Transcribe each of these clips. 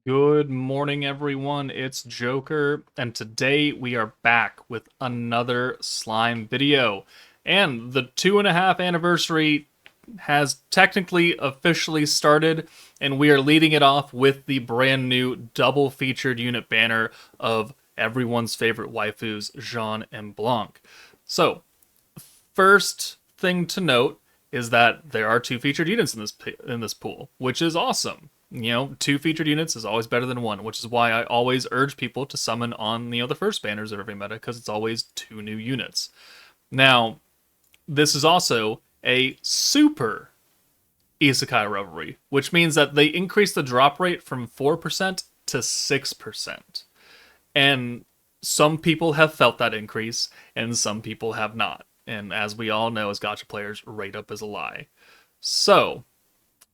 Good morning, everyone. It's Joker, and today we are back with another slime video. And the 2.5 anniversary has technically officially started, and we are leading it off with the brand new double featured unit banner of everyone's favorite waifus, Jaune and Blanc. So, first thing to note is that there are two featured units in this pool, which is awesome. Two featured units is always better than one, which is why I always urge people to summon on the first banners of every meta, because it's always two new units. Now, this is also a super Isekai Revelry, which means that they increase the drop rate from 4% to 6%. And some people have felt that increase, and some people have not. And as we all know, as gacha players, rate up is a lie. So,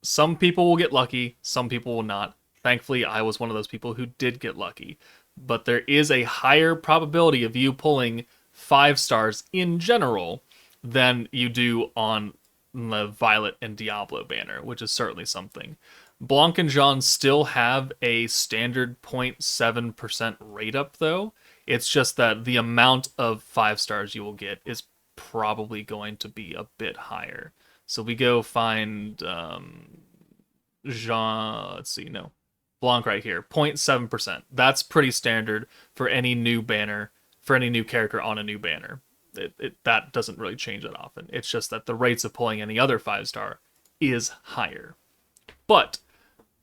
some people will get lucky, some people will not. Thankfully, I was one of those people who did get lucky. But there is a higher probability of you pulling 5 stars in general than you do on the Violet and Diablo banner, which is certainly something. Blanc and Jaune still have a standard 0.7% rate up, though. It's just that the amount of 5 stars you will get is probably going to be a bit higher. So we go find Jean. Let's see, no, Blanc right here, 0.7%. That's pretty standard for any new banner, for any new character on a new banner. That doesn't really change that often. It's just that the rates of pulling any other 5-star is higher. But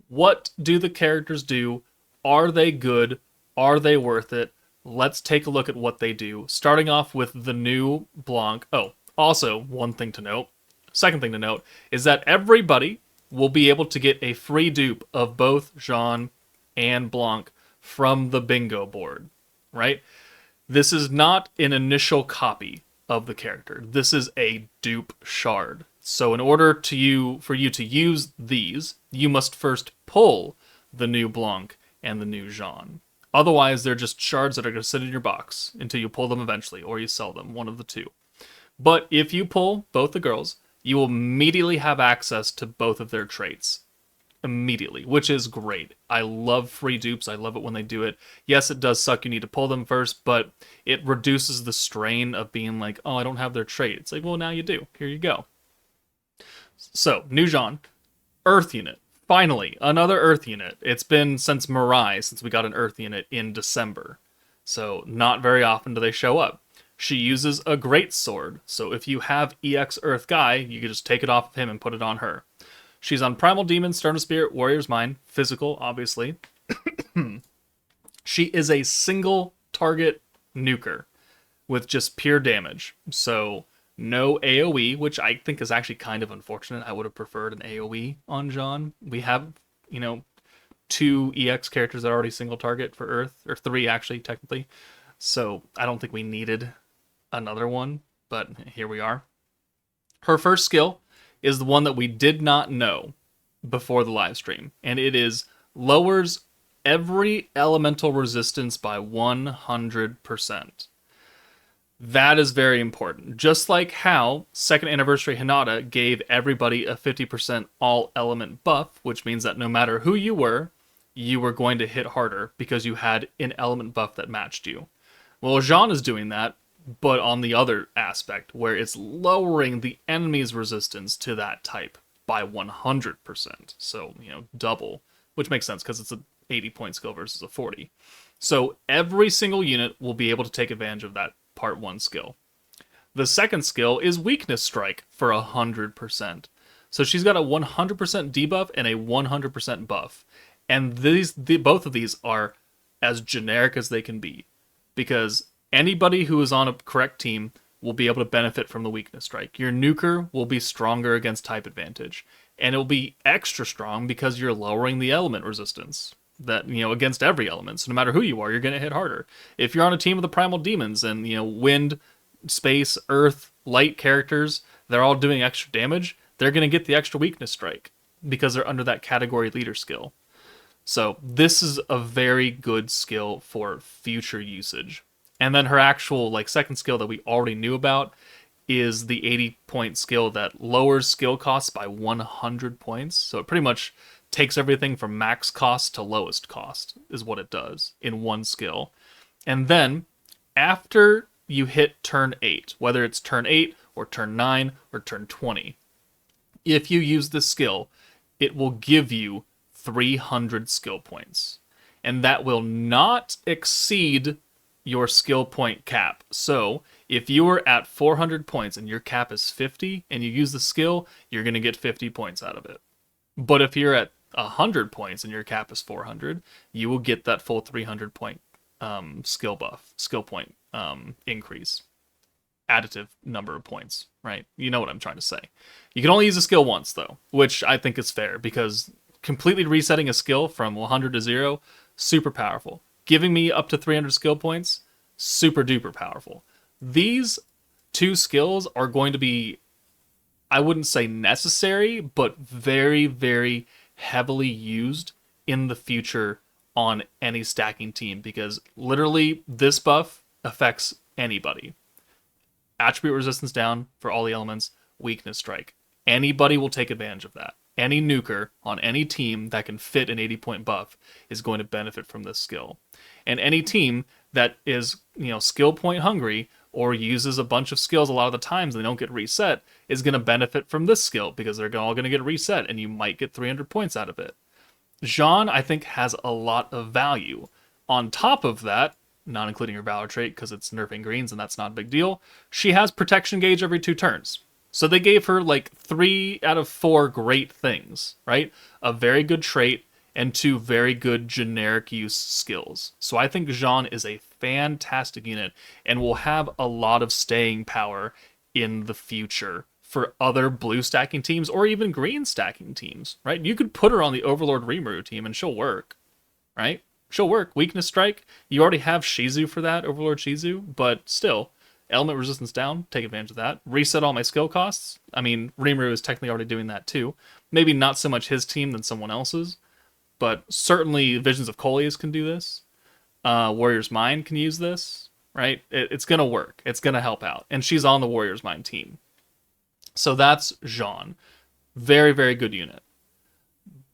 what do the characters do? Are they good? Are they worth it? Let's take a look at what they do. Starting off with the new Blanc. Oh, also, one thing to note. Second thing to note is that everybody will be able to get a free dupe of both Jaune and Blanc from the bingo board, right? This is not an initial copy of the character. This is a dupe shard. So in order for you to use these, you must first pull the new Blanc and the new Jaune. Otherwise, they're just shards that are going to sit in your box until you pull them eventually, or you sell them, one of the two. But if you pull both the girls, you will immediately have access to both of their traits. Immediately, which is great. I love free dupes. I love it when they do it. Yes, it does suck. You need to pull them first, but it reduces the strain of being like, oh, I don't have their trait. It's like, well, now you do. Here you go. So, new Jaune, Earth unit. Finally, another Earth unit. It's been since Mirai, since we got an Earth unit in December. So, not very often do they show up. She uses a great sword, so if you have EX Earth Guy, you can just take it off of him and put it on her. She's on Primal Demon, Stern of Spirit, Warrior's Mind, physical, obviously. She is a single target nuker with just pure damage. So no AoE, which I think is actually kind of unfortunate. I would have preferred an AoE on Jaune. We have, 2 EX characters that are already single target for Earth, or 3 actually, technically. So I don't think we needed another one, but here we are. Her first skill is the one that we did not know before the live stream, and it is lowers every elemental resistance by 100%. That is very important. Just like how second anniversary Hinata gave everybody a 50% all element buff, which means that no matter who you were going to hit harder because you had an element buff that matched you. Well, Jaune is doing that, but on the other aspect, where it's lowering the enemy's resistance to that type by 100%. So, double, which makes sense because it's an 80-point skill versus a 40. So every single unit will be able to take advantage of that part 1 skill. The second skill is Weakness Strike for 100%. So she's got a 100% debuff and a 100% buff. And both of these are as generic as they can be, because anybody who is on a correct team will be able to benefit from the Weakness Strike. Your nuker will be stronger against type advantage, and it'll be extra strong because you're lowering the element resistance that, against every element. So no matter who you are, you're going to hit harder. If you're on a team of the Primal Demons and, wind, space, earth, light characters, they're all doing extra damage, they're going to get the extra Weakness Strike because they're under that category leader skill. So this is a very good skill for future usage. And then her actual second skill that we already knew about is the 80-point skill that lowers skill costs by 100 points. So it pretty much takes everything from max cost to lowest cost, is what it does in one skill. And then after you hit turn 8, whether it's turn 8 or turn 9 or turn 20, if you use this skill, it will give you 300 skill points. And that will not exceed your skill point cap. So if you are at 400 points and your cap is 50 and you use the skill, you're going to get 50 points out of it. But if you're at 100 points and your cap is 400, you will get that full 300 point skill point increase. Additive number of points, right? You know what I'm trying to say. You can only use a skill once, though, which I think is fair, because completely resetting a skill from 100 to 0, super powerful. Giving me up to 300 skill points, super duper powerful. These two skills are going to be, I wouldn't say necessary, but very, very heavily used in the future on any stacking team, because literally this buff affects anybody. Attribute resistance down for all the elements, weakness strike. Anybody will take advantage of that. Any nuker on any team that can fit an 80-point buff is going to benefit from this skill. And any team that is, skill point hungry or uses a bunch of skills a lot of the times and they don't get reset is going to benefit from this skill, because they're all going to get reset and you might get 300 points out of it. Jaune, I think, has a lot of value. On top of that, not including her Valor trait because it's nerfing greens and that's not a big deal, she has protection gauge every 2 turns. So they gave her like 3 out of 4 great things, right? A very good trait and 2 very good generic use skills. So I think Jaune is a fantastic unit and will have a lot of staying power in the future for other blue stacking teams or even green stacking teams, right? You could put her on the Overlord Rimuru team and she'll work, right? She'll work. Weakness strike, you already have Shizu for that, Overlord Shizu, but still, element resistance down, take advantage of that. Reset all my skill costs. I mean, Rimuru is technically already doing that too. Maybe not so much his team than someone else's, but certainly Visions of Coleus can do this. Warrior's Mind can use this, right? It's going to work. It's going to help out. And she's on the Warrior's Mind team. So that's Jaune. Very, very good unit.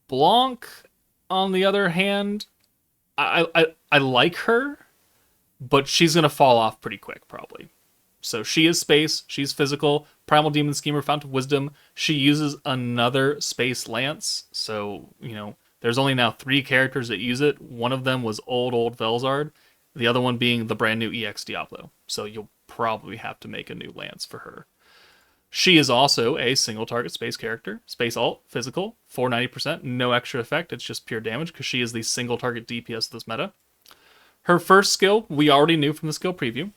Blanc, on the other hand, I like her, but she's going to fall off pretty quick, probably. So she is space, she's physical, Primal Demon Schemer, Fount of Wisdom. She uses another space lance, so, there's only now 3 characters that use it. One of them was old Velzard, the other one being the brand new EX Diablo. So you'll probably have to make a new lance for her. She is also a single target space character, space alt, physical, 490%, no extra effect, it's just pure damage because she is the single target DPS of this meta. Her first skill, we already knew from the skill preview,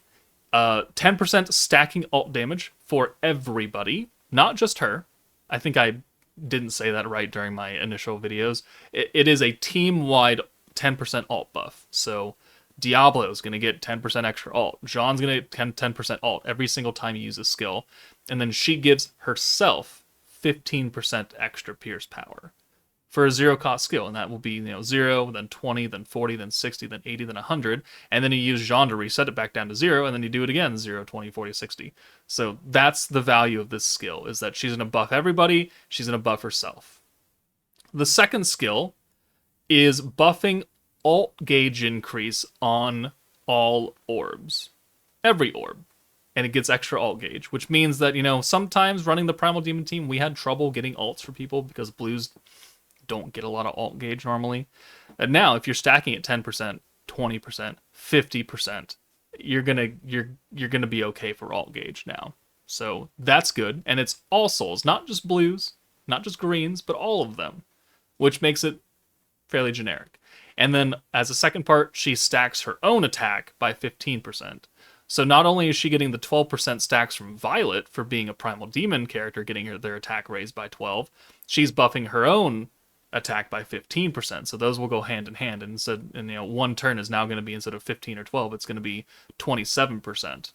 10% stacking alt damage for everybody, not just her. I think I didn't say that right during my initial videos. It is a team-wide 10% alt buff, so Diablo's going to get 10% extra alt. Jaune's going to get 10% alt every single time you use a skill. And then she gives herself 15% extra pierce power for a 0-cost skill. And that will be 0, then 20, then 40, then 60, then 80, then 100. And then you use Jaune to reset it back down to 0, and then you do it again, 0, 20, 40, 60. So that's the value of this skill, is that she's going to buff everybody, she's going to buff herself. The second skill is buffing alt gauge increase on all orbs. Every orb. And it gets extra alt gauge, which means that, sometimes running the Primal Demon team, we had trouble getting alts for people because blues don't get a lot of alt gauge normally. And now, if you're stacking at 10%, 20%, 50%, you're gonna be okay for alt gauge now. So that's good. And it's all souls, not just blues, not just greens, but all of them, which makes it fairly generic. And then as a second part, she stacks her own attack by 15%. So not only is she getting the 12% stacks from Violet for being a Primal Demon character, getting their attack raised by 12, she's buffing her own attack by 15%. So those will go hand in hand. And one turn is now going to be, instead of 15 or 12, it's going to be 27%,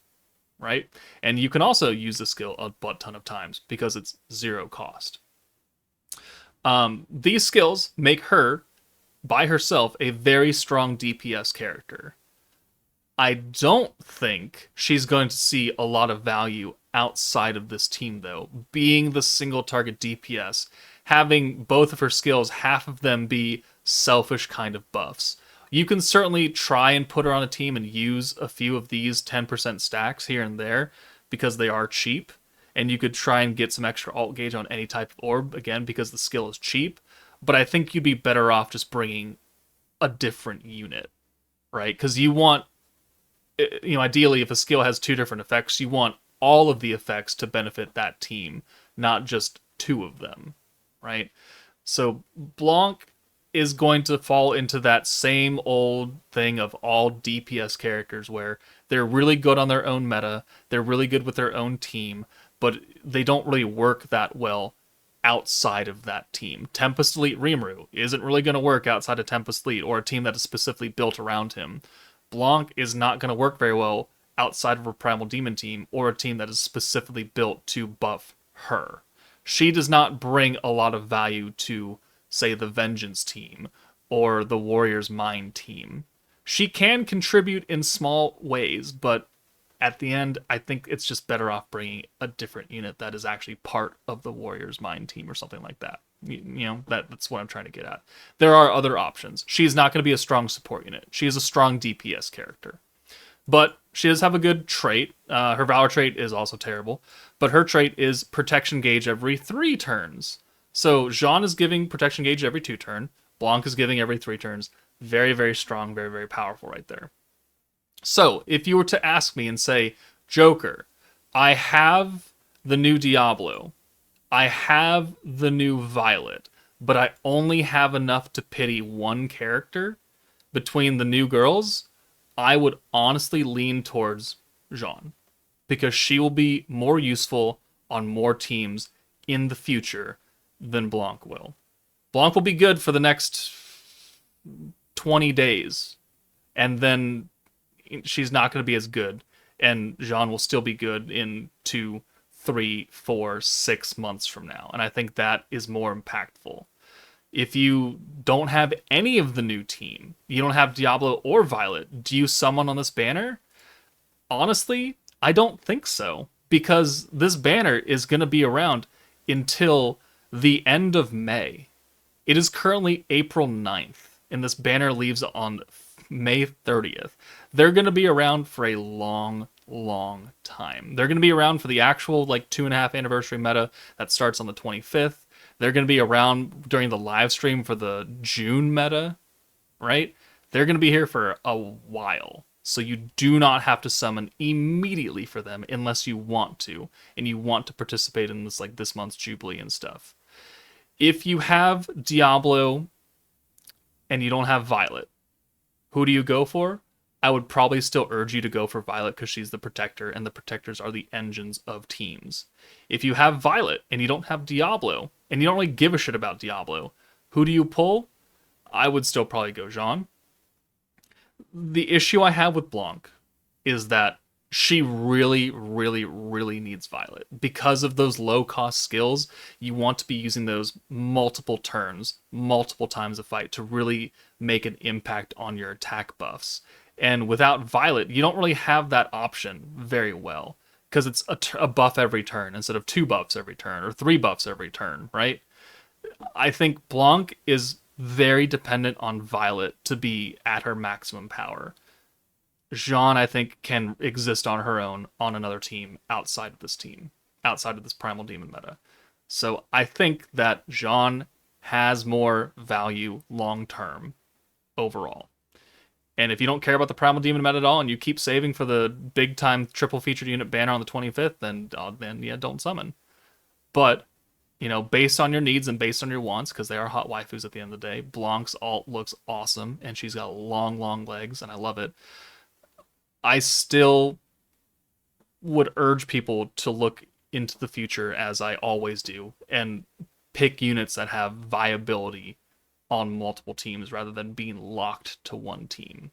right? And you can also use the skill a butt ton of times because it's 0 cost. These skills make her, by herself, a very strong DPS character. I don't think she's going to see a lot of value outside of this team, though. Being the single target DPS having both of her skills, half of them be selfish kind of buffs. You can certainly try and put her on a team and use a few of these 10% stacks here and there because they are cheap. And you could try and get some extra alt gauge on any type of orb, again, because the skill is cheap. But I think you'd be better off just bringing a different unit, right? Because you want, ideally, if a skill has 2 different effects, you want all of the effects to benefit that team, not just 2 of them, right? So Blanc is going to fall into that same old thing of all DPS characters where they're really good on their own meta, they're really good with their own team, but they don't really work that well outside of that team. Tempest Elite Rimuru isn't really going to work outside of Tempest Elite or a team that is specifically built around him. Blanc is not going to work very well outside of a Primal Demon team or a team that is specifically built to buff her. She does not bring a lot of value to, say, the Vengeance team or the Warrior's Mind team. She can contribute in small ways, but at the end, I think it's just better off bringing a different unit that is actually part of the Warrior's Mind team or something like that. That's what I'm trying to get at. There are other options. She's not going to be a strong support unit. She is a strong DPS character. But she does have a good trait. Her Valor trait is also terrible. But her trait is Protection Gauge every 3 turns. So Jaune is giving Protection Gauge every 2 turns. Blanc is giving every 3 turns. Very, very strong, very, very powerful right there. So, if you were to ask me and say, Joker, I have the new Diablo, I have the new Violet, but I only have enough to pity one character between the new girls, I would honestly lean towards Jaune, because she will be more useful on more teams in the future than Blanc will. Blanc will be good for the next 20 days, and then she's not going to be as good, and Jaune will still be good in 2, 3, 4, 6 months from now, and I think that is more impactful. If you don't have any of the new team, you don't have Diablo or Violet, do you summon on this banner? Honestly, I don't think so, because this banner is going to be around until the end of May. It is currently April 9th, and this banner leaves on May 30th. They're going to be around for a long, long time. They're going to be around for the actual 2.5 anniversary meta that starts on the 25th. They're going to be around during the live stream for the June meta, right? They're going to be here for a while. So you do not have to summon immediately for them unless you want to, and you want to participate in this month's Jubilee and stuff. If you have Diablo and you don't have Violet, who do you go for? I would probably still urge you to go for Violet because she's the protector, and the protectors are the engines of teams. If you have Violet and you don't have Diablo, and you don't really give a shit about Diablo, who do you pull? I would still probably go Jaune. The issue I have with Blanc is that she really, really, really needs Violet. Because of those low-cost skills, you want to be using those multiple turns, multiple times a fight to really make an impact on your attack buffs. And without Violet, you don't really have that option very well, because it's a buff every turn instead of 2 buffs every turn or 3 buffs every turn, right? I think Blanc is very dependent on Violet to be at her maximum power. Jaune, I think, can exist on her own on another team outside of this Primal Demon meta. So I think that Jaune has more value long-term overall. And if you don't care about the Primal Demon meta at all, and you keep saving for the big-time triple-featured unit banner on the 25th, then don't summon. But, based on your needs and based on your wants, because they are hot waifus at the end of the day, Blanc's alt looks awesome, and she's got long, long legs, and I love it. I still would urge people to look into the future, as I always do, and pick units that have viability on multiple teams rather than being locked to one team.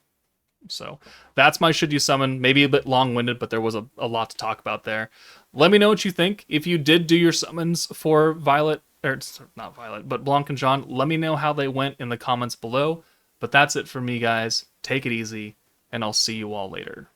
So that's my should you summon. Maybe a bit long-winded, but there was a lot to talk about there. Let me know what you think. If you did do your summons for Violet, or not Violet, but Blanc and Jaune, let me know how they went in the comments below. But that's it for me, guys. Take it easy, and I'll see you all later.